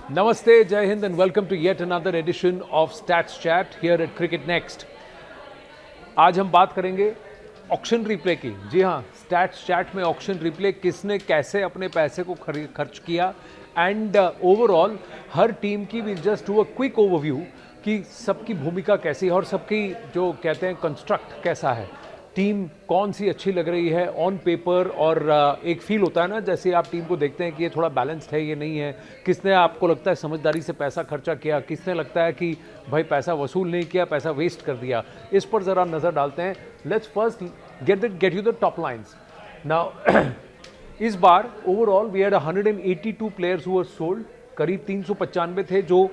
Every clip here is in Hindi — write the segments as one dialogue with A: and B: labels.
A: Namaste, Jai Hind, and welcome to yet another edition of Stats Chat here at Cricket Next. आज हम बात करेंगे ऑक्शन रिप्ले की। जी हाँ, स्टैट्स चैट में ऑक्शन रिप्ले किसने कैसे अपने पैसे को खर्च किया एंड ओवरऑल हर टीम की we just do a quick overview कि सबकी भूमिका कैसी है और सबकी जो कहते हैं कंस्ट्रक्ट कैसा है, टीम कौन सी अच्छी लग रही है ऑन पेपर। और एक फील होता है ना, जैसे आप टीम को देखते हैं कि ये थोड़ा बैलेंस्ड है, ये नहीं है, किसने आपको लगता है समझदारी से पैसा खर्चा किया, किसने लगता है कि भाई पैसा वसूल नहीं किया, पैसा वेस्ट कर दिया, इस पर ज़रा नज़र डालते हैं। Let's first get you the top lines now. इस बार overall we had 182 players who were sold, करीब 395 थे जो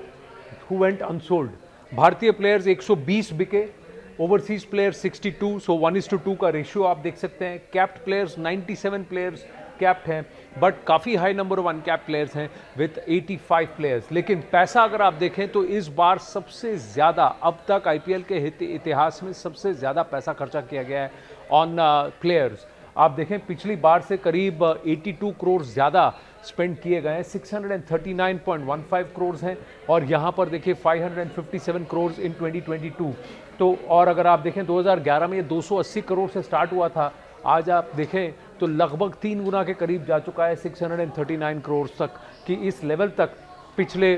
A: हु वेंट अनसोल्ड। भारतीय प्लेयर्स 120 बिके, ओवरसीज प्लेयर्स 62, सो 1:2 का रेशियो आप देख सकते हैं। कैप्ड प्लेयर्स 97 प्लेयर्स कैप्ड हैं, बट काफ़ी high number of uncapped players हैं विथ 85 प्लेयर्स। लेकिन पैसा अगर आप देखें तो इस बार सबसे ज़्यादा, अब तक आईपीएल के इतिहास में सबसे ज़्यादा पैसा खर्चा किया गया है ऑन प्लेयर्स। आप देखें पिछली बार से करीब 82 करोड़ ज़्यादा स्पेंड किए गए हैं, 639.15 करोड़ हैं, और यहाँ पर देखिए 557 करोड़ इन 2022। तो और अगर आप देखें 2011 में ये 280 करोड़ से स्टार्ट हुआ था, आज आप देखें तो लगभग 3 गुना के करीब जा चुका है 639 करोड़ तक, कि इस लेवल तक पिछले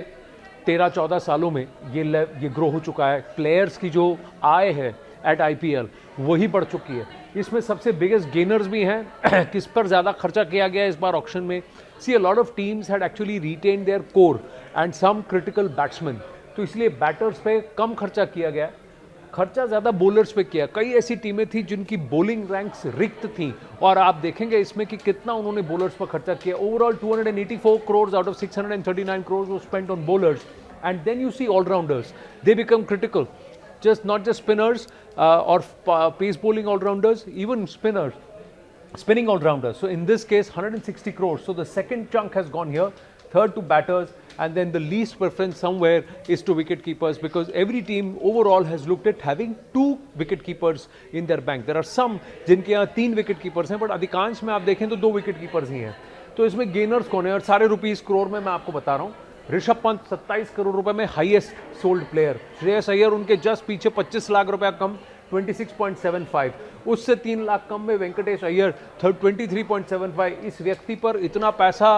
A: 13-14 सालों में ये ग्रो हो चुका है। प्लेयर्स की जो आय है एट आईपीएल वही बढ़ चुकी है। इसमें सबसे बिगेस्ट गेनर्स भी हैं किस पर ज़्यादा खर्चा किया गया है इस बार ऑक्शन में। See a lot of teams had actually retained their core and some critical batsman, तो इसलिए बैटर्स पे कम खर्चा किया गया, खर्चा ज़्यादा बॉलर्स पे किया। कई ऐसी टीमें थी जिनकी बॉलिंग रैंक्स रिक्त थी, और आप देखेंगे इसमें कि कितना उन्होंने बॉलर्स पर खर्चा किया। Overall 284 crore out of 639 crore वो spent on bowlers. And then you see allrounders, they become critical, just not just spinners or pace bowling all-rounders, even spinning all-rounders. So in this case 160 crores. So the second chunk has gone here, third to batters, and then the least preference somewhere is to wicket keepers, because every team overall has looked at having 2 wicket keepers in their bank. There are some जिनके यहाँ 3 wicket keepers हैं, but अधिकांश में आप देखें तो 2 wicket keepers ही हैं। तो इसमें गेनर्स कौन है, और सारे रुपीस करोड़ में मैं आपको बता रहा हूँ। ऋषभ पंत 27 करोड़ रुपए में highest sold player, Shreyas Iyer उनके जस्ट पीछे 25 लाख रुपया कम 26.75, उससे 3 लाख कम में वेंकटेश अय्यर 23.75। इस व्यक्ति पर इतना पैसा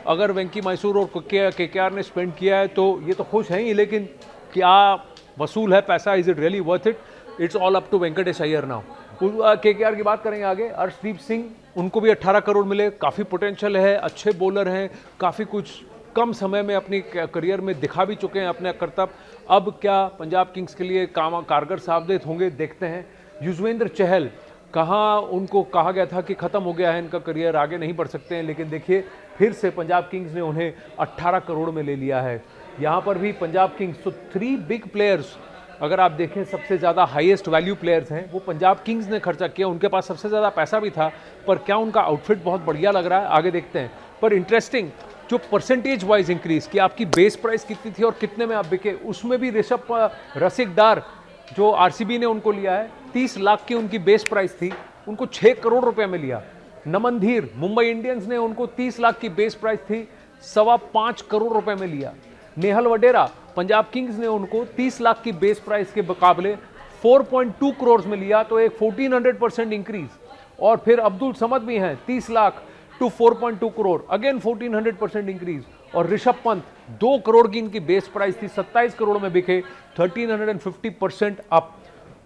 A: अगर वेंकी मैसूर और केकेआर ने स्पेंड किया है तो ये तो खुश हैं ही, लेकिन क्या वसूल है पैसा, is it really worth it? It's all up to Venkatesh Iyer now. KKR की बात करेंगे आगे, अर्शदीप सिंह उनको भी 18 करोड़ मिले, काफ़ी पोटेंशियल है, अच्छे बॉलर हैं, काफ़ी कुछ कम समय में अपनी करियर में दिखा भी चुके हैं अपने करतब। अब क्या पंजाब किंग्स के लिए कारगर साबित होंगे, देखते हैं। युजवेंद्र चहल, कहाँ उनको कहा गया था कि ख़त्म हो गया है इनका करियर, आगे नहीं बढ़ सकते हैं, लेकिन देखिए फिर से पंजाब किंग्स ने उन्हें 18 करोड़ में ले लिया है। यहाँ पर भी पंजाब किंग्स, तो 3 बिग प्लेयर्स अगर आप देखें सबसे ज़्यादा हाईएस्ट वैल्यू प्लेयर्स हैं वो पंजाब किंग्स ने खर्चा किया। उनके पास सबसे ज़्यादा पैसा भी था, पर क्या उनका आउटफिट बहुत बढ़िया लग रहा है, आगे देखते हैं। पर इंटरेस्टिंग जो परसेंटेज वाइज इंक्रीज कि आपकी बेस प्राइस कितनी थी और कितने में आप बिके, उसमें भी रसिक डार जो आरसीबी ने उनको लिया है, 30 लाख की उनकी बेस प्राइस थी, उनको 6 करोड़ रुपए में लिया। नमन धीर मुंबई इंडियंस ने उनको 30 लाख की बेस प्राइस थी, 5.25 करोड़ रुपए में लिया। नेहल वडेरा पंजाब किंग्स ने उनको 30 लाख की बेस प्राइस के मुकाबले 4.2 करोड़ में लिया, तो एक 1400% इंक्रीज। और फिर अब्दुल समद भी हैं 30 lakh to 4.2 crore, again 1400% increase. और ऋषभ पंत 2 करोड़ की इनकी बेस प्राइस थी, 27 करोड़ में बिके, 1350% अप,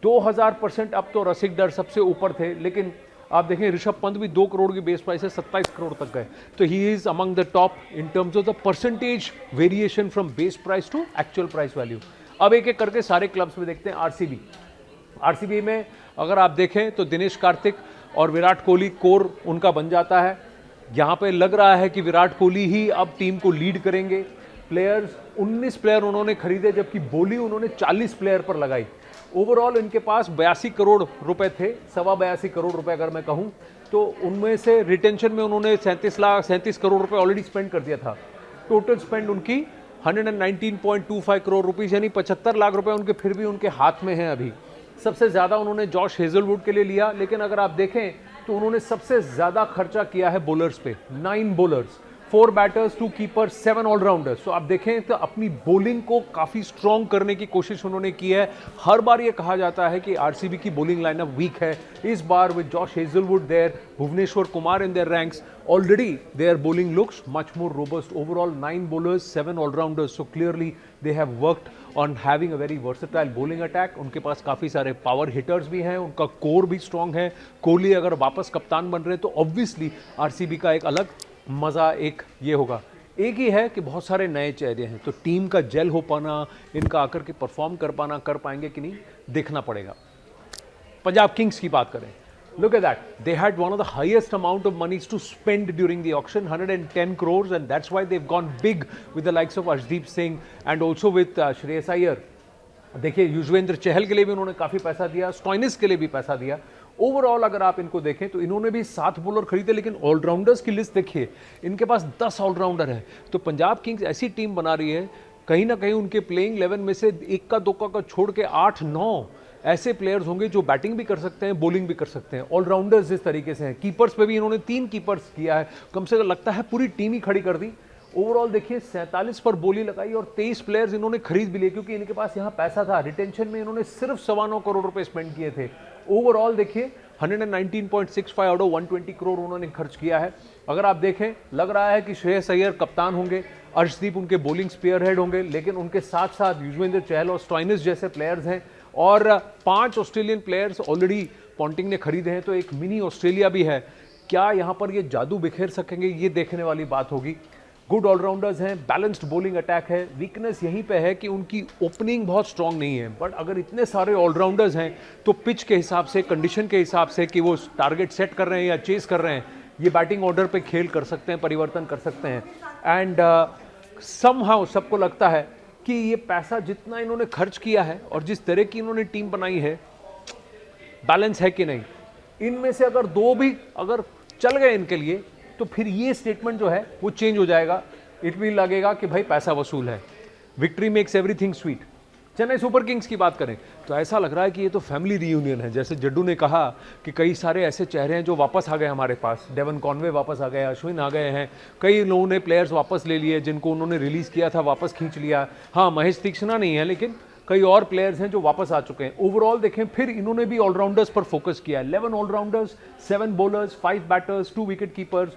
A: 2000% अप। तो रसिक डर सबसे ऊपर थे, लेकिन आप देखें ऋषभ पंत भी 2 करोड़ की बेस प्राइस से 27 करोड़ तक गए, तो he is among the top in terms of the percentage variation from base price to actual price value. अब एक एक करके सारे क्लब्स में देखते हैं। आरसीबी में अगर आप देखें तो दिनेश कार्तिक और विराट कोहली कोर उनका बन जाता है। यहाँ पे लग रहा है कि विराट कोहली ही अब टीम को लीड करेंगे। प्लेयर्स 19 प्लेयर उन्होंने खरीदे, जबकि बोली उन्होंने 40 प्लेयर पर लगाई। ओवरऑल इनके पास 82 करोड़ रुपए थे, 82.25 करोड़ रुपए अगर मैं कहूँ तो उनमें से रिटेंशन में उन्होंने 37 करोड़ रुपए ऑलरेडी स्पेंड कर दिया था। टोटल स्पेंड उनकी 119.25 करोड़ रुपीज़, यानी 75 लाख रुपए उनके फिर भी उनके हाथ में हैं अभी। सबसे ज़्यादा उन्होंने जॉश हेजलवुड के लिए लिया, लेकिन अगर आप देखें तो उन्होंने सबसे ज़्यादा खर्चा किया है बॉलर्स पे, 9 बॉलर्स 4 बैटर्स, 2 कीपर्स, 7 ऑलराउंडर्स। तो आप देखें तो अपनी बॉलिंग को काफ़ी स्ट्रॉन्ग करने की कोशिश उन्होंने की है। हर बार ये कहा जाता है कि आरसीबी की बॉलिंग लाइनअप वीक है। इस बार with Josh Hazlewood there, Bhuvneshwar Kumar in their ranks, already their bowling looks much more robust. Overall 9 bowlers, 7 all-rounders, so clearly they have worked on having a very versatile bowling attack. उनके पास काफ़ी सारे पावर हिटर्स भी हैं, उनका कोर भी स्ट्रॉन्ग है। कोहली अगर वापस कप्तान बन रहे हैं तो ऑब्वियसली आरसीबी का एक अलग मज़ा एक ये होगा। एक ही है कि बहुत सारे नए चेहरे हैं, तो टीम का जेल हो पाना, इनका आकर के परफॉर्म कर पाएंगे कि नहीं, देखना पड़ेगा। पंजाब किंग्स की बात करें, look at that, they had one of the highest amount of monies to spend during the auction, 110 crores, and that's why they've gone big with the likes of Arshdeep Singh and also with Shreyas Iyer. देखिए युजवेंद्र चहल के लिए भी उन्होंने काफ़ी पैसा दिया, स्टॉइनिस के लिए भी पैसा दिया। ओवरऑल अगर आप इनको देखें तो इन्होंने भी 7 बॉलर खरीदे, लेकिन ऑलराउंडर्स की लिस्ट देखिए, इनके पास 10 ऑलराउंडर है। तो पंजाब किंग्स ऐसी टीम बना रही है, कहीं ना कहीं उनके प्लेइंग 11 में से इक्का दुक्का का छोड़ के 8-9 ऐसे प्लेयर्स होंगे जो बैटिंग भी कर सकते हैं, बॉलिंग भी कर सकते हैं। ऑलराउंडर्स इस तरीके से हैं। कीपर्स पे भी इन्होंने 3 कीपर्स किया है, कम से कम लगता है पूरी टीम ही खड़ी कर दी। ओवरऑल देखिए 47 पर बोली लगाई और 23 प्लेयर्स इन्होंने खरीद भी लिए, क्योंकि इनके पास यहाँ पैसा था। रिटेंशन में इन्होंने सिर्फ 9.25 करोड़ रुपए स्पेंड किए थे। ओवरऑल देखिए 119.65 आउट ऑफ 120 करोड़ उन्होंने खर्च किया है। अगर आप देखें, लग रहा है कि श्रेयस अय्यर कप्तान होंगे, अर्शदीप उनके बॉलिंग स्पीयर हेड होंगे, लेकिन उनके साथ साथ युजवेंद्र चहल और स्टॉइनिस जैसे प्लेयर्स हैं, और 5 ऑस्ट्रेलियन प्लेयर्स ऑलरेडी पॉन्टिंग ने खरीदे हैं। तो एक मिनी ऑस्ट्रेलिया भी है। क्या यहाँ पर ये जादू बिखेर सकेंगे, ये देखने वाली बात होगी। गुड ऑलराउंडर्स हैं, बैलेंस्ड बॉलिंग अटैक है। वीकनेस यहीं पे है कि उनकी ओपनिंग बहुत स्ट्रांग नहीं है, बट अगर इतने सारे ऑलराउंडर्स हैं तो पिच के हिसाब से, कंडीशन के हिसाब से कि वो टारगेट सेट कर रहे हैं या चेस कर रहे हैं, ये बैटिंग ऑर्डर पे खेल कर सकते हैं, परिवर्तन कर सकते हैं। एंड समहाउ सबको लगता है कि ये पैसा जितना इन्होंने खर्च किया है और जिस तरह की इन्होंने टीम बनाई है, बैलेंस है कि नहीं। इनमें से अगर 2 भी अगर चल गए इनके लिए, तो फिर ये स्टेटमेंट जो है वो चेंज हो जाएगा। इट भी लगेगा कि भाई पैसा वसूल है। Victory makes everything sweet. Chennai super Kings की बात करें तो ऐसा लग रहा है कि ये तो फैमिली रीयूनियन है। जैसे जड्डू ने कहा कि कई सारे ऐसे चेहरे हैं जो वापस आ गए हमारे पास। डेवन कॉनवे वापस आ गए, अश्विन आ गए हैं, कई लोगों ने प्लेयर्स वापस ले लिए जिनको उन्होंने रिलीज़ किया था, वापस खींच लिया। हाँ, महेश तीक्ष्णा नहीं है, लेकिन कई और प्लेयर्स हैं जो वापस आ चुके हैं। ओवरऑल देखें, फिर इन्होंने भी ऑलराउंडर्स पर फोकस किया। 11 allrounders, 7 bowlers, 5 batters, 2 wicket keepers,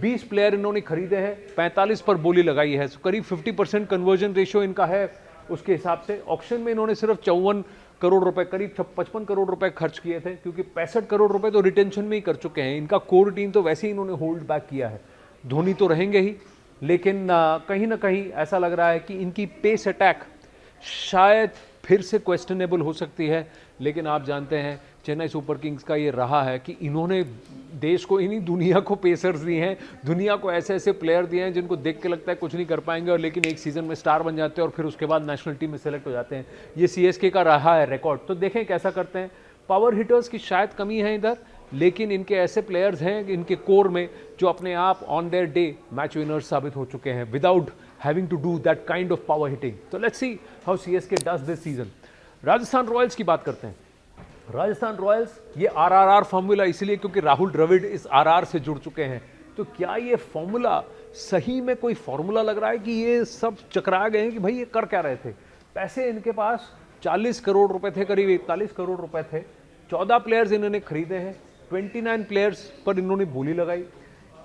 A: 20 player इन्होंने खरीदे हैं, 45 पर बोली लगाई है। करीब 50% कन्वर्जन रेशियो इनका है। उसके हिसाब से ऑक्शन में इन्होंने सिर्फ 54 करोड़ रुपए, करीब 55 करोड़ रुपए खर्च किए थे, क्योंकि 65 करोड़ रुपए तो रिटेंशन में ही कर चुके हैं। इनका कोर टीम तो वैसे ही इन्होंने होल्ड बैक किया है। धोनी तो रहेंगे ही, लेकिन कहीं ना कहीं ऐसा लग रहा है कि इनकी पेस अटैक शायद फिर से क्वेश्चनेबल हो सकती है। लेकिन आप जानते हैं चेन्नई सुपर किंग्स का ये रहा है कि इन्होंने देश को, इन्हीं दुनिया को पेसर्स दिए हैं, दुनिया को ऐसे ऐसे प्लेयर दिए हैं जिनको देख के लगता है कुछ नहीं कर पाएंगे, और लेकिन एक सीज़न में स्टार बन जाते हैं और फिर उसके बाद नेशनल टीम में सेलेक्ट हो जाते हैं। ये सीएसके का रहा है रिकॉर्ड। तो देखें कैसा करते हैं। पावर हिटर्स की शायद कमी है इधर, लेकिन इनके ऐसे प्लेयर्स हैं इनके कोर में जो अपने आप on their day match winners साबित हो चुके हैं without having to do that kind of power hitting. तो let's see how CSK does this season. Rajasthan Royals की बात करते हैं। राजस्थान रॉयल्स ये आरआरआर फॉर्मूला इसलिए क्योंकि राहुल द्रविड़ इस आरआर से जुड़ चुके हैं। तो क्या ये फॉर्मूला सही में कोई फॉर्मूला लग रहा है कि ये सब चकरा गए हैं कि भाई ये कर क्या रहे थे। पैसे इनके पास 40 करोड़ रुपए थे, करीब 41 करोड़ रुपए थे। 14 प्लेयर्स इन्होंने खरीदे हैं, 29 प्लेयर्स पर इन्होंने बोली लगाई।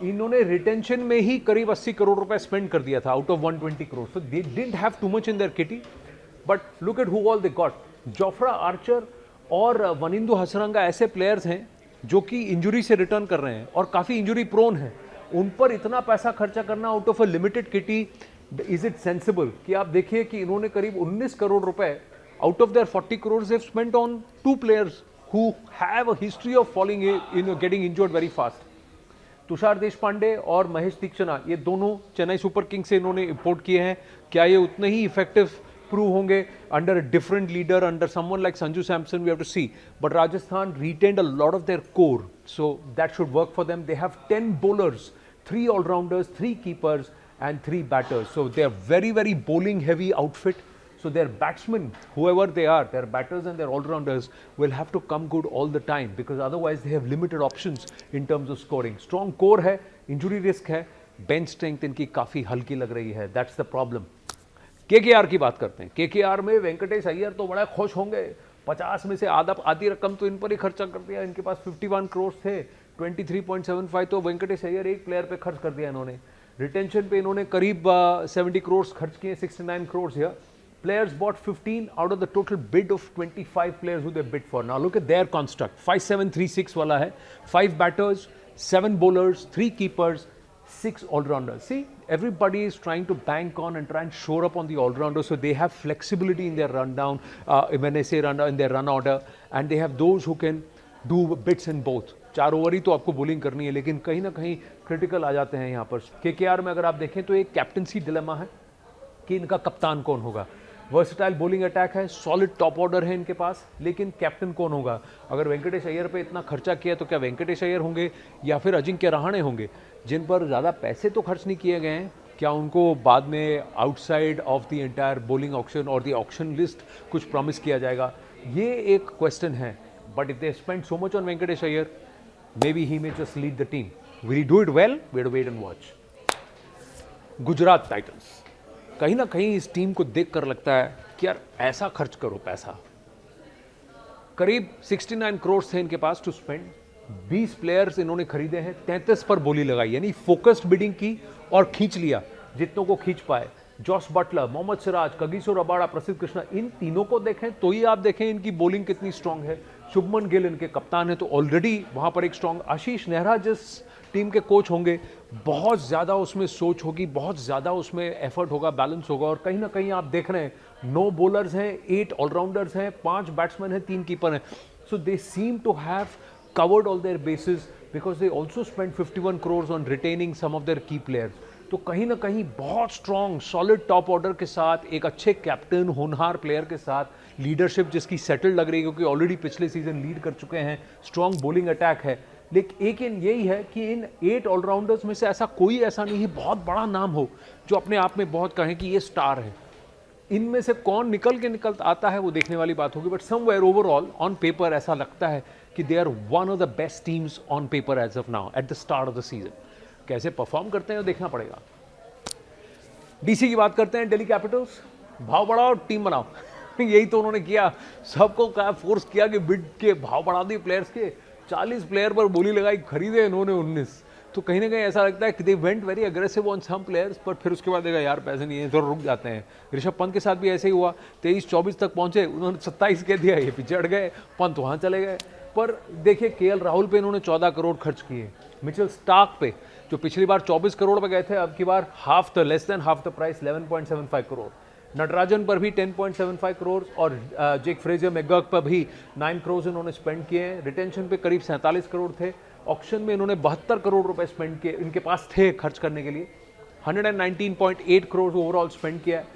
A: इन्होंने रिटेंशन में ही करीब 80 करोड़ रुपए स्पेंड कर दिया था out of 120 crore. So they didn't have too much in their kitty, but look at who all they got. Jofra Archer और वनिंदु हसरंगा ऐसे प्लेयर्स हैं जो कि इंजरी से रिटर्न कर रहे हैं और काफ़ी इंजरी प्रोन हैं। उन पर इतना पैसा खर्चा करना out of a limited kitty, is it sensible? कि आप देखिए कि इन्होंने करीब 19 करोड़ रुपए out of their 40 crore have spent on 2 players who have a history of falling in getting injured very fast. Tushar Deshpande और महेश तीक्ष्णा, ये दोनों चेन्नई सुपर किंग्स से इन्होंने इंपोर्ट किए हैं। क्या ये उतने ही इफेक्टिव प्रूव होंगे under a different leader, under someone like Sanju Samson? We have to see. But Rajasthan retained a lot of their core, so that should work for them. They have 10 bowlers, 3 all-rounders, 3 keepers and 3 batters. So they are very, very bowling heavy outfit. So their batsmen, whoever they are, their batters and their all-rounders will have to come good all the time, because otherwise they have limited options in terms of scoring. Strong core है, injury risk है, बेंच स्ट्रेंथ इनकी काफ़ी हल्की लग रही है, दैट्स द प्रॉब्लम। केकेआर की बात करते हैं। केकेआर में वेंकटेश अय्यर तो बड़ा खुश होंगे, 50 में से आधी रकम तो इन पर ही खर्चा कर दिया। इनके पास 51 करोड़ थे, 23.75 तो वेंकटेश अय्यर एक प्लेयर पे खर्च कर दिया इन्होंने। रिटेंशन पे इन्होंने करीब 70 करोड़ खर्च किए, 69 crore here. Players bought 15 out of the total bid of 25 players who they bid for. Now look at their construct. 5736 वाला है, 5 batters, 7 bowlers, 3 keepers, 6 all-rounders. See, everybody is trying to bank on and try and shore up on the all-rounders, so they have flexibility in their rundown, when I say rundown, in their run order, and they have those who can do bits in both. 4 over ही तो आपको बॉलिंग करनी है, लेकिन कहीं ना कहीं क्रिटिकल आ जाते हैं यहाँ पर। केकेआर में अगर आप देखें तो एक कैप्टनसी डिलेमा है कि इनका कप्तान कौन होगा। वर्सटाइल बॉलिंग अटैक है, सॉलिड टॉप ऑर्डर है इनके पास, लेकिन कैप्टन कौन होगा। अगर वेंकटेश अय्यर पे इतना खर्चा किया तो क्या वेंकटेश अय्यर होंगे या फिर अजिंक्य रहाणे होंगे, जिन पर ज़्यादा पैसे तो खर्च नहीं किए गए हैं। क्या उनको बाद में outside of the entire bowling auction और द ऑक्शन लिस्ट कुछ प्रॉमिस किया जाएगा, ये एक क्वेश्चन है। But if they spend so much on Venkatesh Iyer, maybe he may just lead the team. Will he do it well? We have to wait and watch. Gujarat Titans, कहीं ना कहीं इस टीम को देखकर लगता है कि यार ऐसा खर्च करो पैसा। करीब 69 करोड़ थे इनके पास टू स्पेंड। 20 प्लेयर्स इन्होंने खरीदे हैं, 33 पर बोली लगाई, यानी फोकस्ड बिडिंग की और खींच लिया जितनों को खींच पाए। Jos Buttler, Mohammed Siraj, Kagiso Rabada, Prasidh Krishna, इन तीनों को देखें तो ही आप देखें इनकी बॉलिंग कितनी स्ट्रांग है। शुभमन गिल इनके कप्तान है तो ऑलरेडी वहां पर एक स्ट्रांग। आशीष नेहरा जिस टीम के कोच होंगे, बहुत ज़्यादा उसमें सोच होगी, बहुत ज़्यादा उसमें एफर्ट होगा, बैलेंस होगा। और कहीं ना कहीं आप देख रहे हैं 9 बॉलर्स हैं, 8 ऑलराउंडर्स हैं, 5 बैट्समैन हैं, 3 कीपर हैं। So they seem to have covered all their bases because they also spent 51 crores on retaining some of their key players. तो कहीं ना कहीं बहुत स्ट्रॉन्ग सॉलिड टॉप ऑर्डर के साथ, एक अच्छे कैप्टन, होनहार प्लेयर के साथ, लीडरशिप जिसकी सेटल लग रही है क्योंकि ऑलरेडी पिछले सीजन लीड कर चुके हैं, स्ट्रॉन्ग बॉलिंग अटैक है। लेकिन यही है कि इन 8 ऑलराउंडर्स में से ऐसा कोई ऐसा नहीं है बहुत बड़ा नाम हो जो अपने आप में बहुत कहें कि ये स्टार है। इनमें से कौन निकल आता है वो देखने वाली बात होगी। But somewhere overall on paper ऐसा लगता है कि they are one of the best teams on paper as of now at the start of the season. कैसे परफॉर्म करते हैं वो देखना पड़ेगा। डीसी की बात करते हैं, दिल्ली कैपिटल्स, भाव बढ़ाओ टीम बनाओ यही तो उन्होंने किया, सबको क्या फोर्स किया कि बिड के भाव बढ़ा दिए प्लेयर्स के। 40 प्लेयर पर बोली लगाई, खरीदे इन्होंने 19। तो कहीं ना कहीं ऐसा लगता है कि they went very aggressive on some players, पर फिर उसके बाद देखा यार पैसे नहीं है तो रुक जाते हैं। ऋषभ पंत के साथ भी ऐसे ही हुआ, 23-24 तक पहुंचे, उन्होंने 27 कह दिया, ये पीछे हट गए, पंत वहाँ चले गए। पर देखिए केएल राहुल पे इन्होंने 14 करोड़ खर्च किए, मिचेल स्टार्क पे जो पिछली बार 24 करोड़ पे गए थे, अब की बार less than half the price 11.75 crore. Natarajan पर भी 10.75 करोड़ और जेक फ्रेजर मैकगर्क पर भी 9 करोड़ इन्होंने स्पेंड किए हैं। रिटेंशन पे करीब 47 करोड़ थे। ऑक्शन में इन्होंने 72 करोड़ रुपए स्पेंड किए, इनके पास थे खर्च करने के लिए। 119.8 करोड़ ओवरऑल स्पेंड किया है।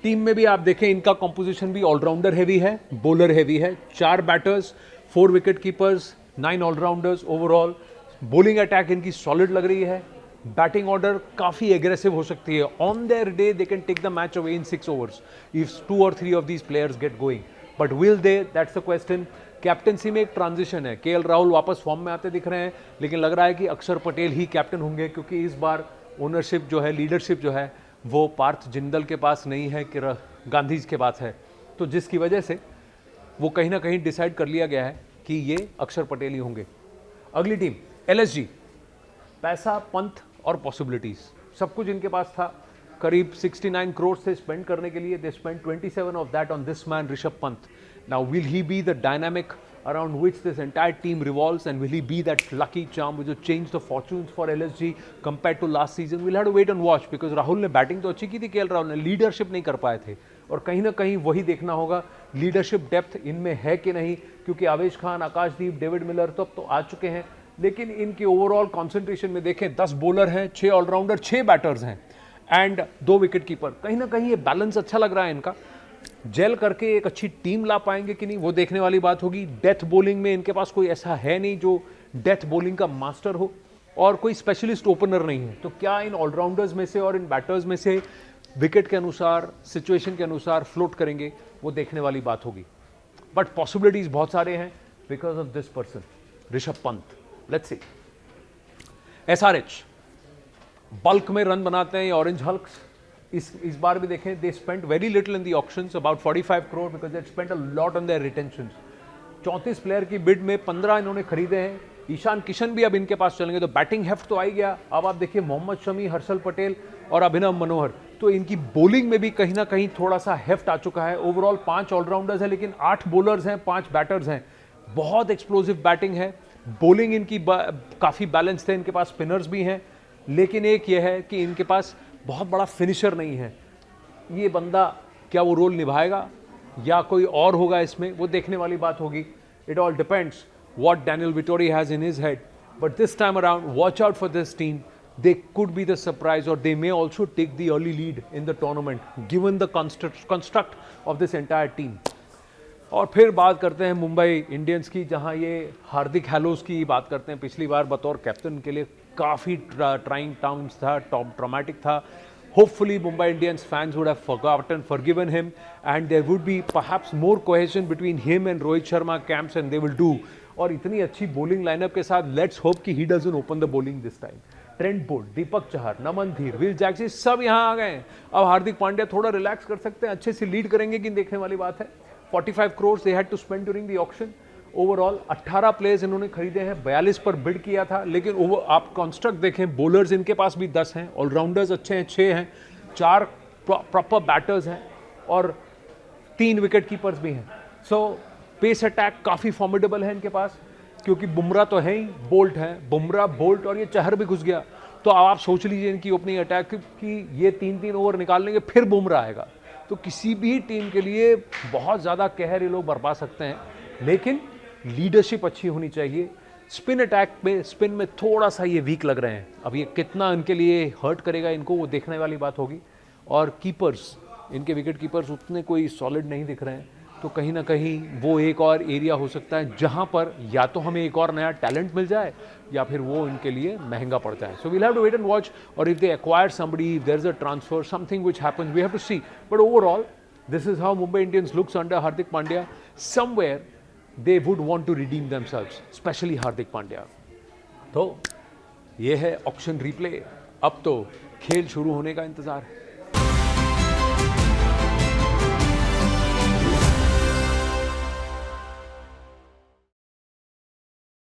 A: टीम में भी आप देखें इनका कॉम्पोजिशन भी ऑलराउंडर हैवी है, बॉलर हैवी है। 4 batters, 4 wicket keepers, 9 allrounders overall. Bowling attack इनकी सॉलिड लग रही है। बैटिंग ऑर्डर काफी एग्रेसिव हो सकती है। On their day they can take the match away in 6 overs if 2 or 3 of these players get going, but will they, that's the question. Captaincy में एक ट्रांजिशन है, केएल राहुल वापस फॉर्म में आते दिख रहे हैं, लेकिन लग रहा है कि अक्षर पटेल ही कैप्टन होंगे क्योंकि इस बार ओनरशिप जो है, लीडरशिप जो है वो पार्थ जिंदल के पास नहीं है कि गांधी के पास है। तो जिसकी वजह से वो कहीं ना कहीं डिसाइड कर लिया गया है कि ये अक्षर पटेल ही होंगे। अगली टीम एलएसजी, पैसा, पंत और पॉसिबिलिटीज सब कुछ इनके पास था। करीब 69 करोड़ से स्पेंड करने के लिए they spend 27 of that on this man Rishabh Pant. Now will he be the dynamic around which this entire team revolves, and will he be that lucky charm which will change the fortunes for LSG compared to last season? We'll have to wait and watch because Rahul ने बैटिंग तो अच्छी की थी, केएल राहुल ने लीडरशिप नहीं कर पाए थे और कहीं ना कहीं वही देखना होगा लीडरशिप डेप्थ इनमें है कि नहीं, क्योंकि आवेश खान, आकाशदीप, डेविड मिलर तो अब तो आ चुके हैं, लेकिन इनकी ओवरऑल कॉन्सेंट्रेशन में देखें 10 बॉलर हैं, 6 ऑलराउंडर, 6 बैटर्स हैं एंड 2 विकेट कीपर। कहीं ना कहीं ये बैलेंस अच्छा लग रहा है इनका। जेल करके एक अच्छी टीम ला पाएंगे कि नहीं वो देखने वाली बात होगी। डेथ बॉलिंग में इनके पास कोई ऐसा है नहीं जो डेथ बॉलिंग का मास्टर हो और कोई स्पेशलिस्ट ओपनर नहीं है। तो क्या इन ऑलराउंडर्स में से और इन बैटर्स में से विकेट के अनुसार, सिचुएशन के अनुसार फ्लोट करेंगे, वो देखने वाली बात होगी। बट पॉसिबिलिटीज बहुत सारे हैं because of this person Rishabh Pant. Let's see. SRH bulk में रन बनाते हैं ये ऑरेंज हल्क्स। इस बार भी देखें, they spent very little in the auctions, about 45 crore, because they spent a lot on their retention. 34 player की बिड में 15 इन्होंने खरीदे हैं। ईशान किशन भी अब इनके पास चलेंगे, तो बैटिंग हेफ्ट तो आ ही गया। अब आप देखिए मोहम्मद शमी, हर्षल पटेल और अभिनव मनोहर, तो इनकी बॉलिंग में भी कहीं ना कहीं थोड़ा सा हेफ्ट आ चुका है। ओवरऑल 5 ऑलराउंडर्स हैं, लेकिन 8 बॉलर्स हैं, 5 बैटर्स हैं। बहुत एक्सप्लोसिव बैटिंग है। बॉलिंग इनकी काफ़ी बैलेंस है, इनके पास स्पिनर्स भी हैं, लेकिन एक ये है कि इनके पास बहुत बड़ा फिनिशर नहीं है। ये बंदा क्या वो रोल निभाएगा या कोई और होगा इसमें, वो देखने वाली बात होगी। It all depends what Daniel Vittori has in his head. But this time around, watch out for this team. They could be the surprise, or they may also take the early lead in the tournament, given the construct of this entire team. और फिर बात करते हैं मुंबई इंडियंस की, जहां ये हार्दिक हेलोस की बात करते हैं। पिछली बार बतौर कैप्टन के लिए काफ़ी ट्राइंग टाइम्स था, ट्रॉमेटिक था। Hopefully Mumbai Indians fans would have forgiven him, and there would be perhaps more cohesion between him and Rohit Sharma camps, and they will do. और इतनी अच्छी बॉलिंग लाइनअप के साथ लेट्स होप कि he doesn't open the bowling this time. Trent Boult, Deepak Chahar, Naman Dhir, Will Jacques, सब यहाँ आ गए हैं। अब हार्दिक पांड्या थोड़ा रिलैक्स कर सकते हैं, अच्छे से लीड करेंगे कि देखने वाली बात है। 45 crore they had to spend during the auction. Overall 18 players इन्होंने खरीदे हैं, 42 पर बिड किया था, लेकिन आप कॉन्स्ट्रक्ट देखें, बॉलर्स इनके पास भी 10 हैं, ऑलराउंडर्स अच्छे हैं 6 हैं, 4 प्रॉपर बैटर्स हैं और 3 विकेट कीपर्स भी हैं। सो पेस अटैक काफ़ी फॉर्मिडेबल है इनके पास, क्योंकि बुमराह तो है ही, बोल्ट है, बुमराह, बोल्ट और ये चहर भी घुस गया। तो अब आप सोच लीजिए इनकी ओपनिंग अटैक कि ये 3-3 ओवर निकाल लेंगे, फिर बुमराह आएगा, तो किसी भी टीम के लिए बहुत ज़्यादा कहर ये लोग बरपा सकते हैं। लेकिन लीडरशिप अच्छी होनी चाहिए। स्पिन अटैक में, स्पिन में थोड़ा सा ये वीक लग रहे हैं। अब ये कितना इनके लिए हर्ट करेगा इनको, वो देखने वाली बात होगी। और कीपर्स, इनके विकेट कीपर्स उतने कोई सॉलिड नहीं दिख रहे हैं, तो कहीं ना कहीं वो एक और एरिया हो सकता है जहां पर या तो हमें एक और नया टैलेंट मिल जाए या फिर वो इनके लिए महंगा पड़ जाए। So we'll have to wait and watch, और if they acquire somebody, if there is a transfer, something which happens, we have to see. But overall this is how Mumbai Indians looks under Hardik Pandya. Somewhere they would want to redeem themselves, especially Hardik Pandya. तो ये है ऑक्शन रिप्ले। अब तो खेल शुरू होने का इंतजार है।